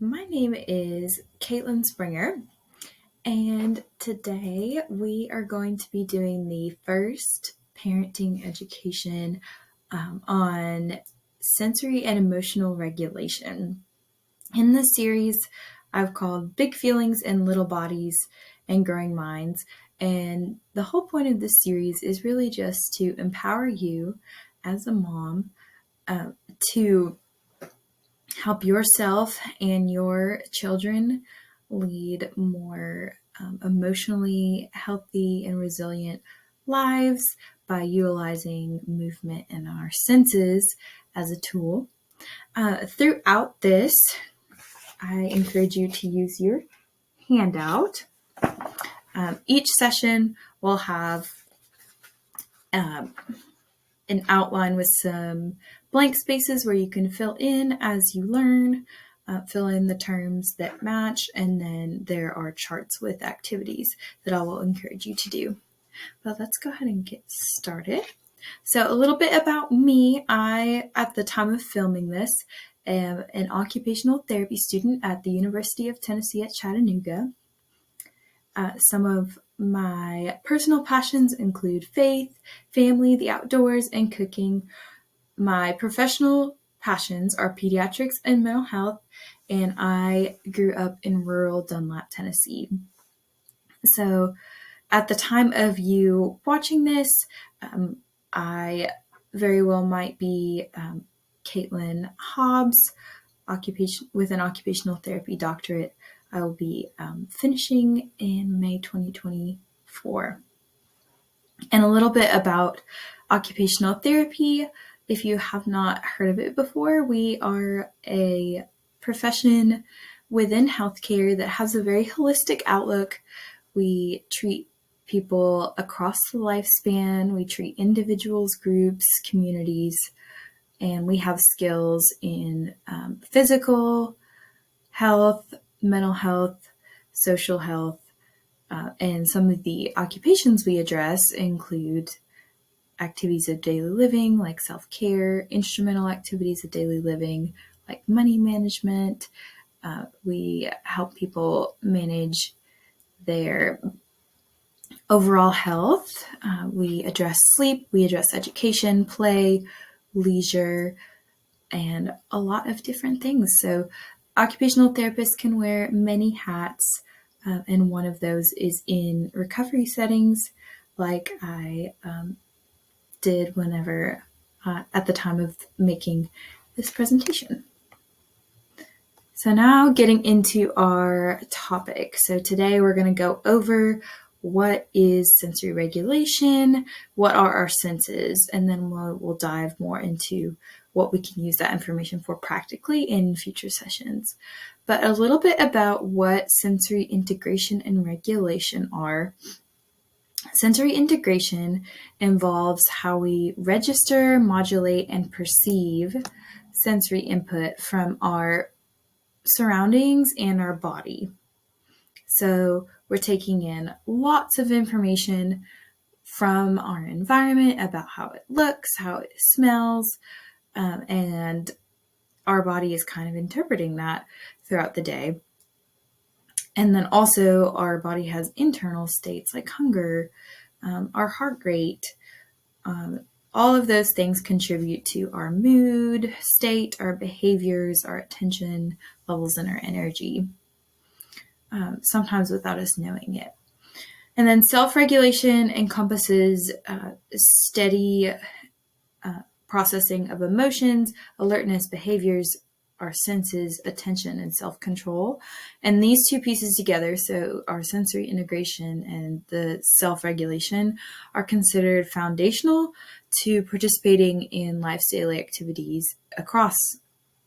My name is Kaitlyn Springer, and today we are going to be doing the first parenting education on sensory and emotional regulation. In this series, I've called Big Feelings in Little Bodies and Growing Minds, and the whole point of this series is really just to empower you as a mom to help yourself and your children lead more emotionally healthy and resilient lives by utilizing movement and our senses as a tool. Throughout this, I encourage you to use your handout. Each session will have an outline with some blank spaces where you can fill in as you learn, fill in the terms that match, and then there are charts with activities that I will encourage you to do. But let's go ahead and get started. So a little bit about me. I, at the time of filming this, am an occupational therapy student at the University of Tennessee at Chattanooga. Some of my personal passions include faith, family, the outdoors, and cooking. My professional passions are pediatrics and mental health, and I grew up in rural Dunlap, Tennessee. So at the time of you watching this, I very well might be Kaitlyn Hobbs, with an occupational therapy doctorate. I will be finishing in May 2024. And a little bit about occupational therapy. If you have not heard of it before, we are a profession within healthcare that has a very holistic outlook. We treat people across the lifespan. We treat individuals, groups, communities, and we have skills in physical health, mental health, social health, and some of the occupations we address include activities of daily living like self-care, instrumental activities of daily living like money management. We help people manage their overall health. We address sleep, we address education, play, leisure, and a lot of different things. So occupational therapists can wear many hats, and one of those is in recovery settings, like I did whenever at the time of making this presentation. So now getting into our topic. So today we're going to go over what is sensory regulation, what are our senses, and then we'll dive more into what we can use that information for practically in future sessions. But a little bit about what sensory integration and regulation are. Sensory integration involves how we register, modulate, and perceive sensory input from our surroundings and our body. So we're taking in lots of information from our environment about how it looks, how it smells, and our body is kind of interpreting that throughout the day. And then also our body has internal states like hunger, our heart rate. All of those things contribute to our mood state, our behaviors, our attention levels, and our energy, sometimes without us knowing it. And then self-regulation encompasses steady processing of emotions, alertness, behaviors, our senses, attention, and self-control. And these two pieces together, so our sensory integration and the self-regulation, are considered foundational to participating in life's daily activities across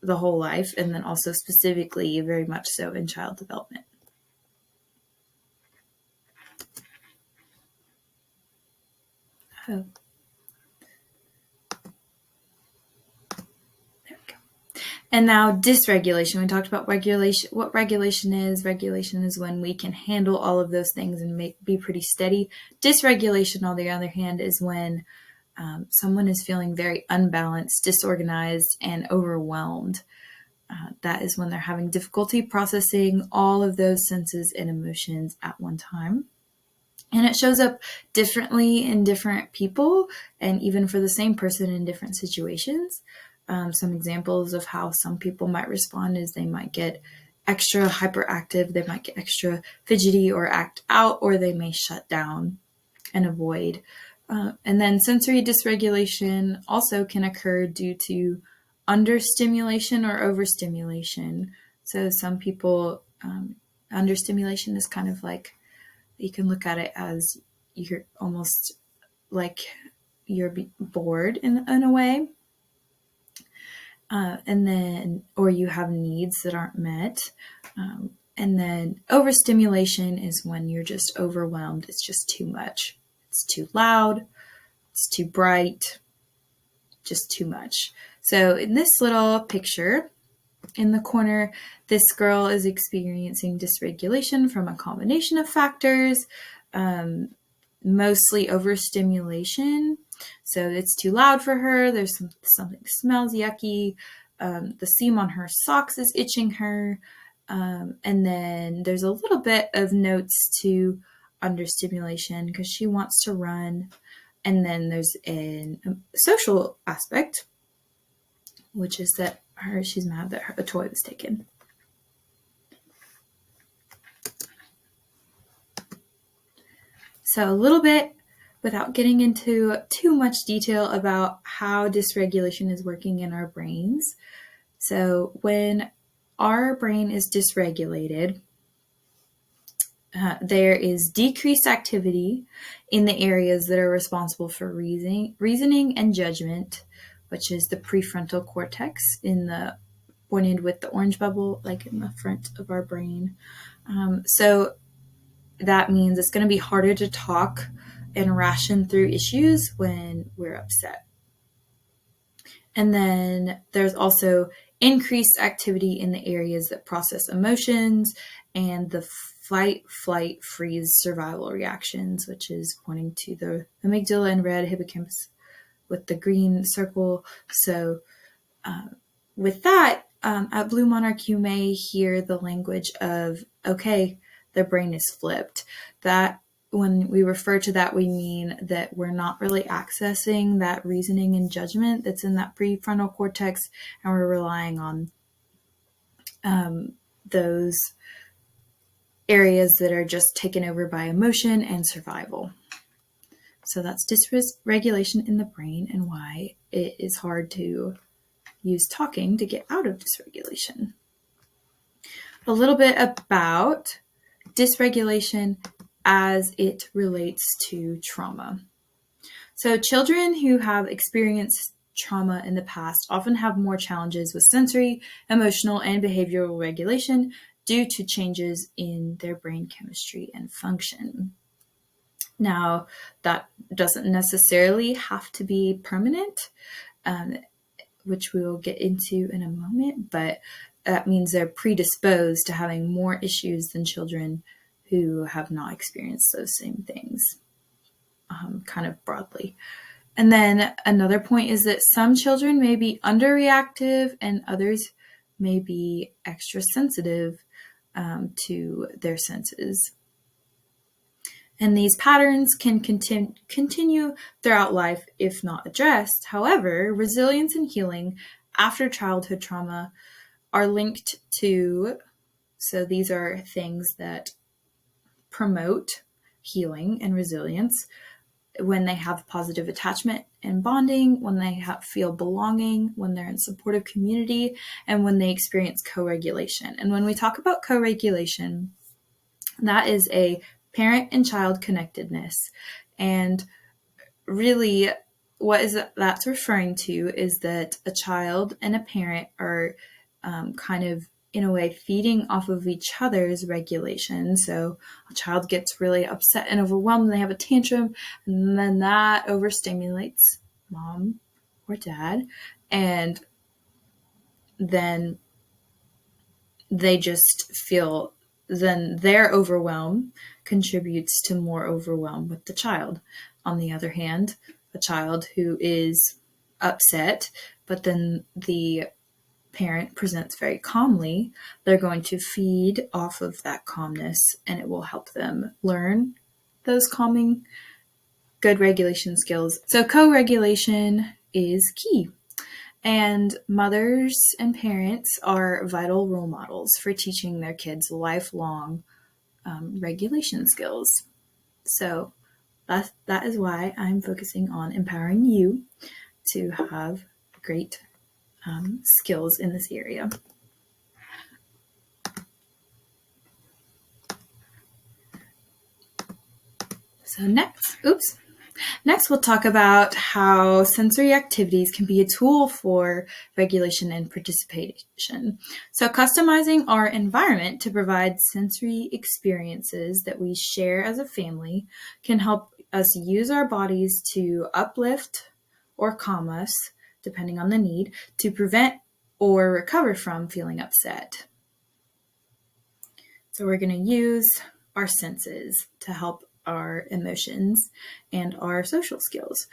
the whole life, and then also specifically very much so in child development. Oh. And now dysregulation. We talked about regulation. What regulation is. Regulation is when we can handle all of those things and be pretty steady. Dysregulation, on the other hand, is when someone is feeling very unbalanced, disorganized, and overwhelmed. That is when they're having difficulty processing all of those senses and emotions at one time. And it shows up differently in different people, and even for the same person in different situations. Some examples of how some people might respond is they might get extra hyperactive, they might get extra fidgety or act out, or they may shut down and avoid. And then sensory dysregulation also can occur due to understimulation or overstimulation. So some people, understimulation is kind of like, you can look at it as you're almost like you're bored in a way. And then, or you have needs that aren't met. And then overstimulation is when you're just overwhelmed. It's just too much. It's too loud. It's too bright. Just too much. So in this little picture, in the corner, this girl is experiencing dysregulation from a combination of factors, mostly overstimulation. So it's too loud for her. There's something smells yucky. The seam on her socks is itching her. And then there's a little bit of notes to understimulation because she wants to run. And then there's a social aspect, which is that she's mad that a toy was taken. So a little bit, without getting into too much detail about how dysregulation is working in our brains. So when our brain is dysregulated, there is decreased activity in the areas that are responsible for reasoning and judgment, which is the prefrontal cortex pointed with the orange bubble, like in the front of our brain. So that means it's going to be harder to talk and ration through issues when we're upset. And then there's also increased activity in the areas that process emotions and the fight, flight, freeze, survival reactions, which is pointing to the amygdala and red hippocampus with the green circle. So with that, at Blue Monarch, you may hear the language of, okay, the brain is flipped. That when we refer to that, we mean that we're not really accessing that reasoning and judgment that's in that prefrontal cortex, and we're relying on those areas that are just taken over by emotion and survival. So that's dysregulation in the brain and why it is hard to use talking to get out of dysregulation. A little bit about dysregulation as it relates to trauma. So children who have experienced trauma in the past often have more challenges with sensory, emotional, and behavioral regulation due to changes in their brain chemistry and function. Now, that doesn't necessarily have to be permanent, which we will get into in a moment, but that means they're predisposed to having more issues than children who have not experienced those same things, kind of broadly. And then another point is that some children may be underreactive and others may be extra sensitive to their senses. And these patterns can continue throughout life if not addressed. However, resilience and healing after childhood trauma are linked to, so these are things that promote healing and resilience when they have positive attachment and bonding, when they feel belonging, when they're in supportive community, and when they experience co-regulation. And when we talk about co-regulation, that is a parent and child connectedness. And really what that's referring to is that a child and a parent are kind of, in a way, feeding off of each other's regulation. So a child gets really upset and overwhelmed and they have a tantrum, and then that overstimulates mom or dad, and then they just feel, then their overwhelm contributes to more overwhelm with the child. On the other hand, a child who is upset, but then the parent presents very calmly, they're going to feed off of that calmness, and it will help them learn those calming, good regulation skills. So co-regulation is key. And mothers and parents are vital role models for teaching their kids lifelong regulation skills. So that is why I'm focusing on empowering you to have great skills in this area. So next we'll talk about how sensory activities can be a tool for regulation and participation. So customizing our environment to provide sensory experiences that we share as a family can help us use our bodies to uplift or calm us, depending on the need, to prevent or recover from feeling upset. So we're going to use our senses to help our emotions and our social skills.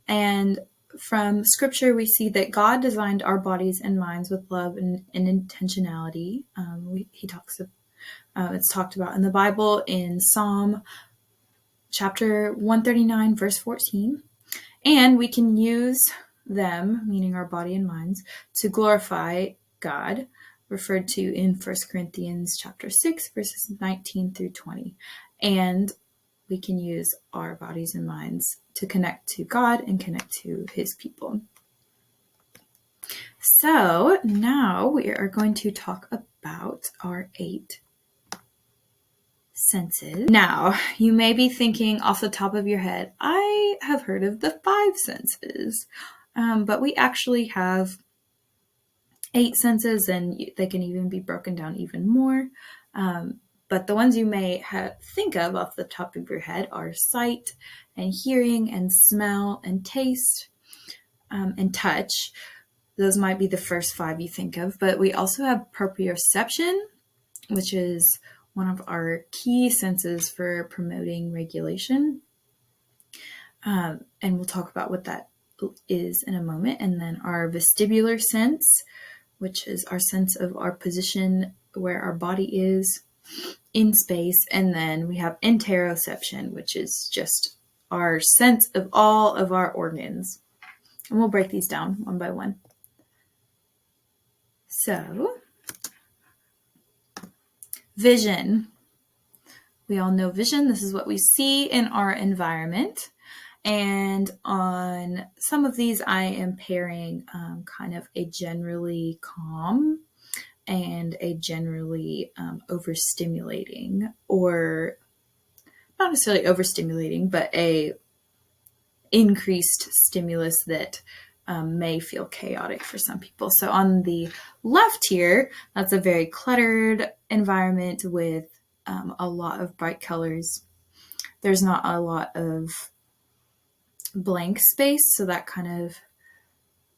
And from scripture, we see that God designed our bodies and minds with love and intentionality. It's talked about in the Bible in Psalm chapter 139, verse 14. And we can use them, meaning our body and minds, to glorify God, referred to in 1 Corinthians chapter 6, verses 19 through 20. And we can use our bodies and minds to connect to God and connect to his people. So now we are going to talk about our 8 senses. Now, you may be thinking off the top of your head, I have heard of the 5 senses, but we actually have 8 senses, and they can even be broken down even more. But the ones you may think of off the top of your head are sight and hearing and smell and taste and touch. Those might be the first 5 you think of, but we also have proprioception, which is one of our key senses for promoting regulation. And we'll talk about what that is in a moment. And then our vestibular sense, which is our sense of our position where our body is in space. And then we have interoception, which is just our sense of all of our organs. And we'll break these down one by one. So, vision. We all know vision. This is what we see in our environment. And on some of these, I am pairing kind of a generally calm and a generally overstimulating, or not necessarily overstimulating, but a increased stimulus that may feel chaotic for some people. So on the left here, that's a very cluttered environment with a lot of bright colors. There's not a lot of blank space, so that kind of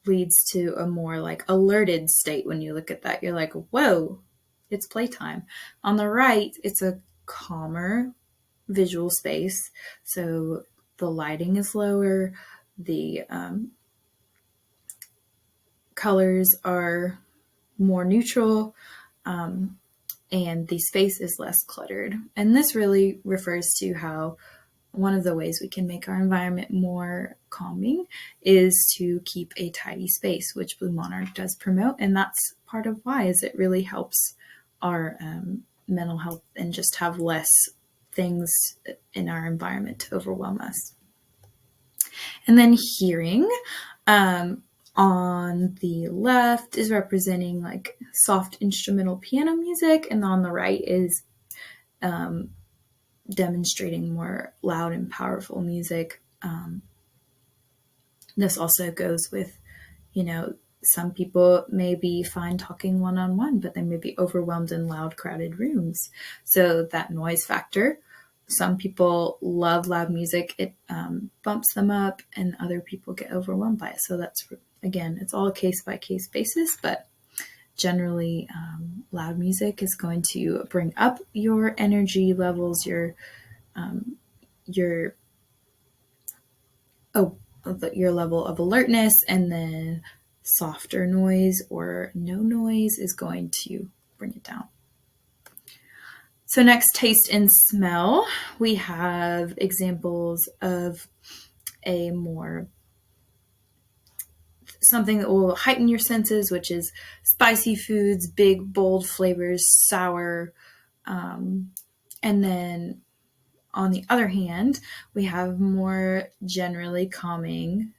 leads to a more like alerted state. When you look at that, you're like, whoa, it's playtime. On the right, it's a calmer visual space, so the lighting is lower, the colors are more neutral, and the space is less cluttered. And this really refers to how one of the ways we can make our environment more calming is to keep a tidy space, which Blue Monarch does promote. And that's part of why, is it really helps our mental health and just have less things in our environment to overwhelm us. And then hearing on the left is representing like soft instrumental piano music, and on the right is demonstrating more loud and powerful music. This also goes with, some people may be fine talking one-on-one, but they may be overwhelmed in loud, crowded rooms. So that noise factor, some people love loud music. It bumps them up, and other people get overwhelmed by it. So that's, again, it's all a case-by-case basis, but generally loud music is going to bring up your energy levels, your level of alertness, and then softer noise or no noise is going to bring it down. So next, taste and smell. We have examples of something that will heighten your senses, which is spicy foods, big, bold flavors, sour. And then on the other hand, we have more generally calming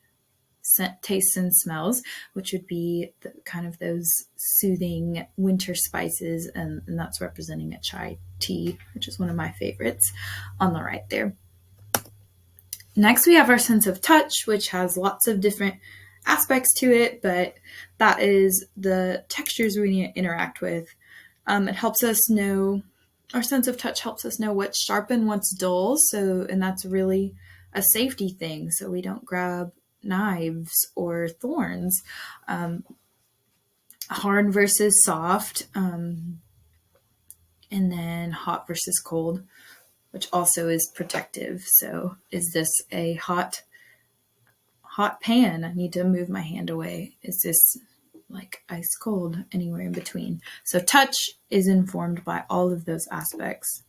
tastes and smells, which would be kind of those soothing winter spices, and that's representing a chai tea, which is one of my favorites on the right there. Next, we have our sense of touch, which has lots of different aspects to it, but that is the textures we interact with. It helps us know, our sense of touch helps us know what's sharp and what's dull, and that's really a safety thing, so we don't grab knives or thorns. Hard versus soft, and then hot versus cold, which also is protective. So is this a hot pan? I need to move my hand away. Is this like ice cold? Anywhere in between. So touch is informed by all of those aspects.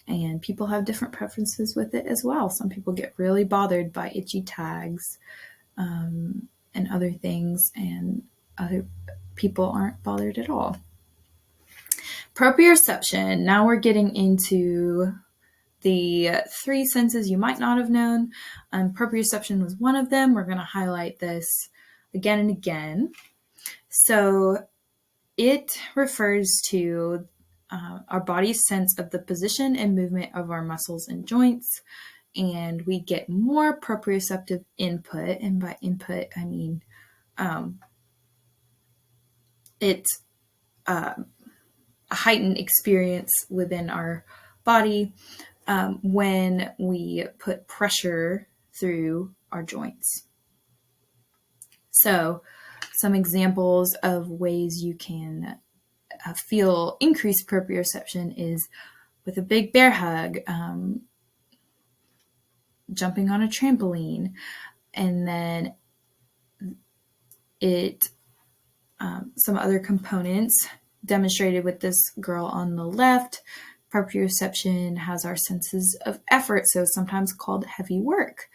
And people have different preferences with it as well. Some people get really bothered by itchy tags and other things, and other people aren't bothered at all. Proprioception. Now we're getting into the 3 senses you might not have known. Proprioception was one of them. We're going to highlight this again and again. So it refers to our body's sense of the position and movement of our muscles and joints, and we get more proprioceptive input. And by input, I mean it's a heightened experience within our body when we put pressure through our joints. So some examples of ways you can feel increased proprioception is with a big bear hug, jumping on a trampoline, and then some other components demonstrated with this girl on the left. Proprioception has our senses of effort, so sometimes called heavy work.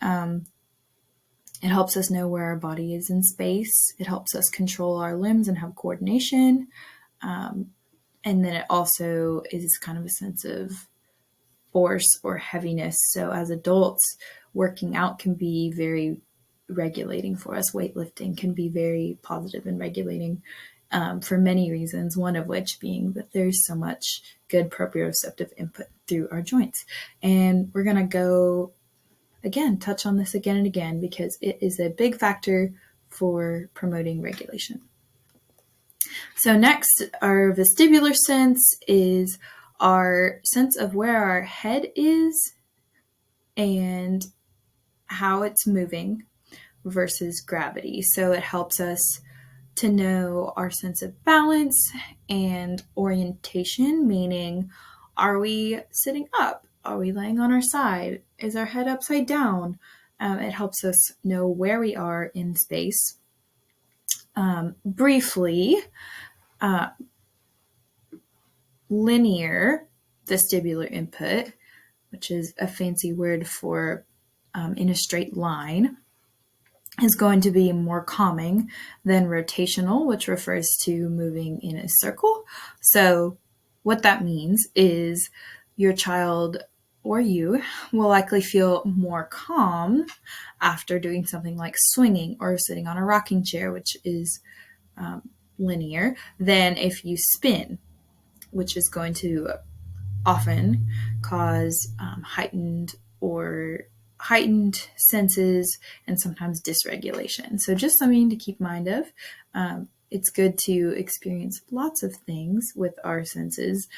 It helps us know where our body is in space. It helps us control our limbs and have coordination. And then it also is kind of a sense of force or heaviness. So as adults, working out can be very regulating for us. Weightlifting can be very positive and regulating for many reasons, one of which being that there's so much good proprioceptive input through our joints. And we're going to go again, touch on this again and again, because it is a big factor for promoting regulation. So next, our vestibular sense is our sense of where our head is and how it's moving versus gravity. So it helps us to know our sense of balance and orientation, meaning, are we sitting up? Are we laying on our side? Is our head upside down? It helps us know where we are in space. Briefly, linear vestibular input, which is a fancy word for in a straight line, is going to be more calming than rotational, which refers to moving in a circle. So what that means is your child or you will likely feel more calm after doing something like swinging or sitting on a rocking chair, which is linear, than if you spin, which is going to often cause heightened senses and sometimes dysregulation. So just something to keep mind of. It's good to experience lots of things with our senses,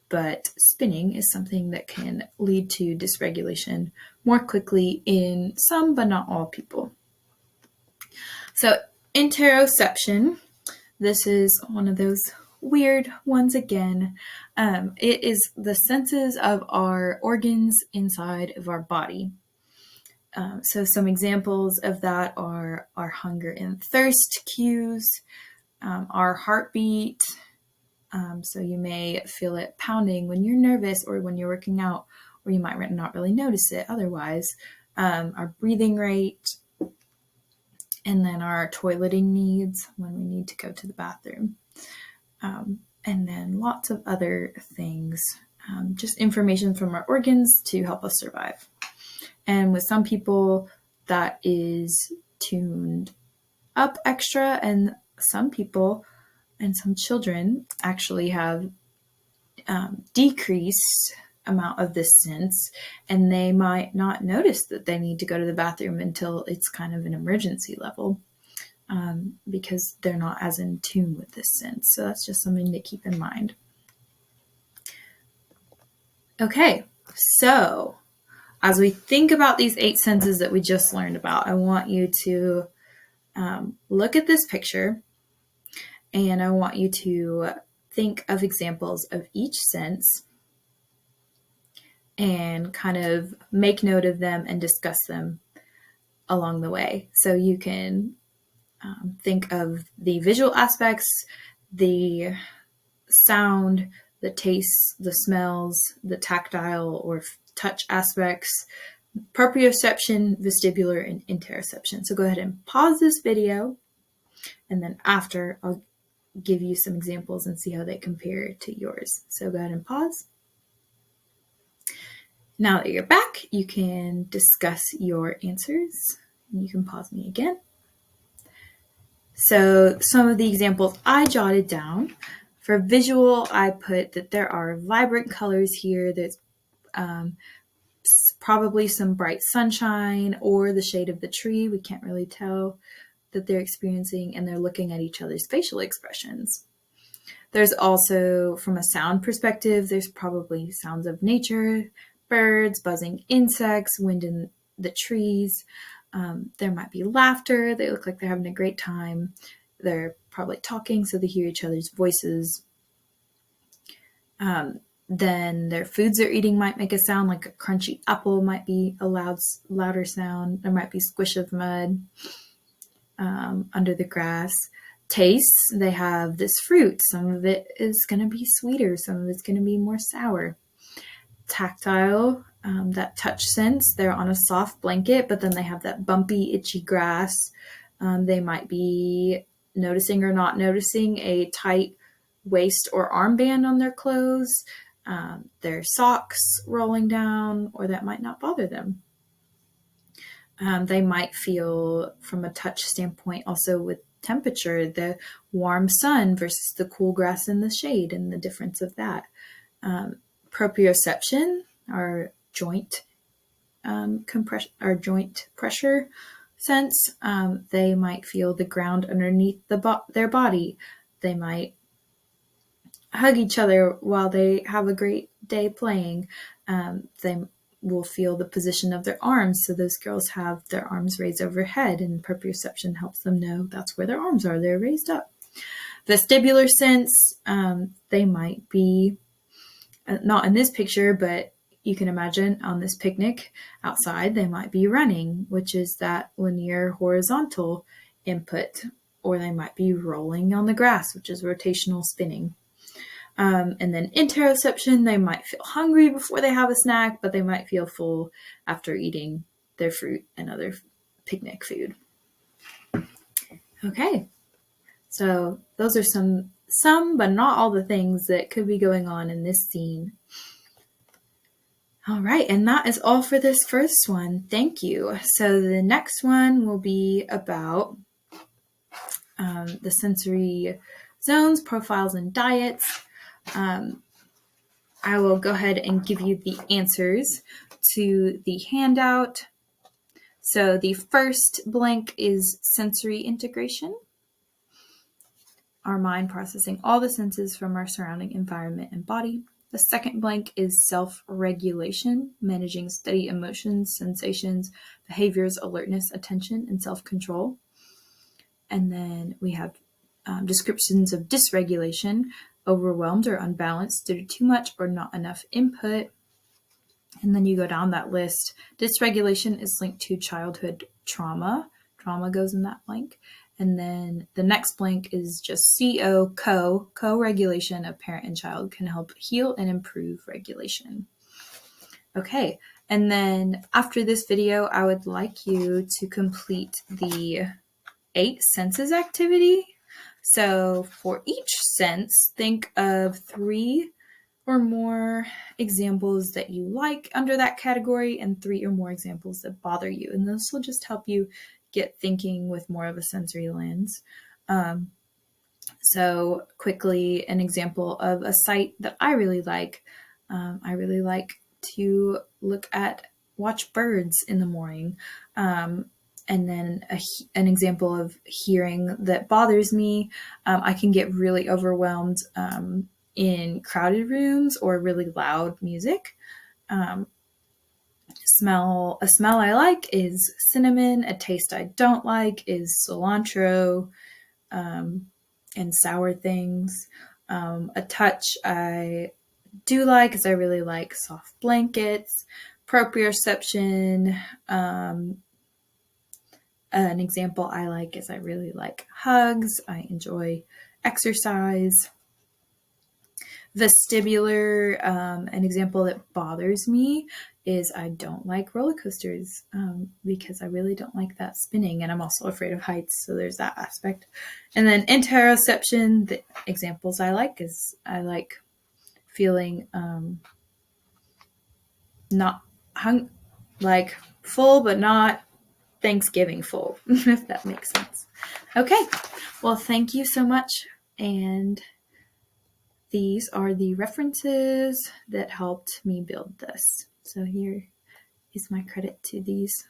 but spinning is something that can lead to dysregulation more quickly in some, but not all people. So interoception, this is one of those weird ones again. It is the senses of our organs inside of our body. So some examples of that are our hunger and thirst cues, our heartbeat. So you may feel it pounding when you're nervous or when you're working out, or you might not really notice it otherwise. Our breathing rate, and then our toileting needs when we need to go to the bathroom. And then lots of other things, just information from our organs to help us survive. And with some people, that is tuned up extra, and some people and some children actually have decreased amount of this sense, and they might not notice that they need to go to the bathroom until it's kind of an emergency level, because they're not as in tune with this sense. So that's just something to keep in mind. Okay, so as we think about these 8 senses that we just learned about, I want you to look at this picture, and I want you to think of examples of each sense and kind of make note of them and discuss them along the way. So you can think of the visual aspects, the sound, the taste, the smells, the tactile or touch aspects, proprioception, vestibular, and interoception. So go ahead and pause this video, and then after I'll give you some examples and see how they compare to yours. So go ahead and pause. Now that you're back, you can discuss your answers. You can pause me again. So some of the examples I jotted down. For visual, I put that there are vibrant colors here. There's probably some bright sunshine or the shade of the tree. We can't really tell that they're experiencing, and they're looking at each other's facial expressions. There's also, from a sound perspective, there's probably sounds of nature, birds, buzzing insects, wind in the trees. There might be laughter. They look like they're having a great time. They're probably talking, so they hear each other's voices. Then their foods they're eating might make a sound, like a crunchy apple might be a louder sound. There might be squish of mud under the grass. Tastes, they have this fruit. Some of it is going to be sweeter. Some of it's going to be more sour. Tactile, that touch sense, they're on a soft blanket, but then they have that bumpy, itchy grass. They might be noticing or not noticing a tight waist or armband on their clothes, their socks rolling down, or that might not bother them. They might feel, from a touch standpoint, also with temperature, the warm sun versus the cool grass in the shade, and the difference of that. Proprioception, our joint compression, our joint pressure sense. They might feel the ground underneath their body. They might hug each other while they have a great day playing. They will feel the position of their arms. So those girls have their arms raised overhead, and proprioception helps them know that's where their arms are. They're raised up. Vestibular sense, they might be, not in this picture, but you can imagine on this picnic outside, they might be running, which is that linear horizontal input, or they might be rolling on the grass, which is rotational spinning. And then interoception, they might feel hungry before they have a snack, but they might feel full after eating their fruit and other picnic food. Okay, so those are some, but not all the things that could be going on in this scene. All right, and that is all for this first one. Thank you. So the next one will be about the sensory zones, profiles, and diets. I will go ahead and give you the answers to the handout. So the first blank is sensory integration. Our mind processing all the senses from our surrounding environment and body. The second blank is self-regulation, managing steady emotions, sensations, behaviors, alertness, attention, and self-control. And then we have descriptions of dysregulation, overwhelmed or unbalanced due to too much or not enough input. And then you go down that list. Dysregulation is linked to childhood trauma. Trauma goes in that blank. And then the next blank is just co-regulation of parent and child can help heal and improve regulation. Okay, and then after this video, I would like you to complete the 8 senses activity. So for each sense, think of 3 or more examples that you like under that category and 3 or more examples that bother you. And this will just help you get thinking with more of a sensory lens. So quickly, an example of a site that I really like. I really like to watch birds in the morning. And then an example of hearing that bothers me. I can get really overwhelmed in crowded rooms or really loud music. A smell I like is cinnamon. A taste I don't like is cilantro and sour things. A touch I do like is I really like soft blankets. Proprioception. An example I like is I really like hugs. I enjoy exercise. Vestibular, an example that bothers me is I don't like roller coasters because I really don't like that spinning, and I'm also afraid of heights, so there's that aspect. And then interoception, the examples I like is I like feeling not like full but not Thanksgiving full, if that makes sense. Okay, well, thank you so much, and these are the references that helped me build this. So here is my credit to these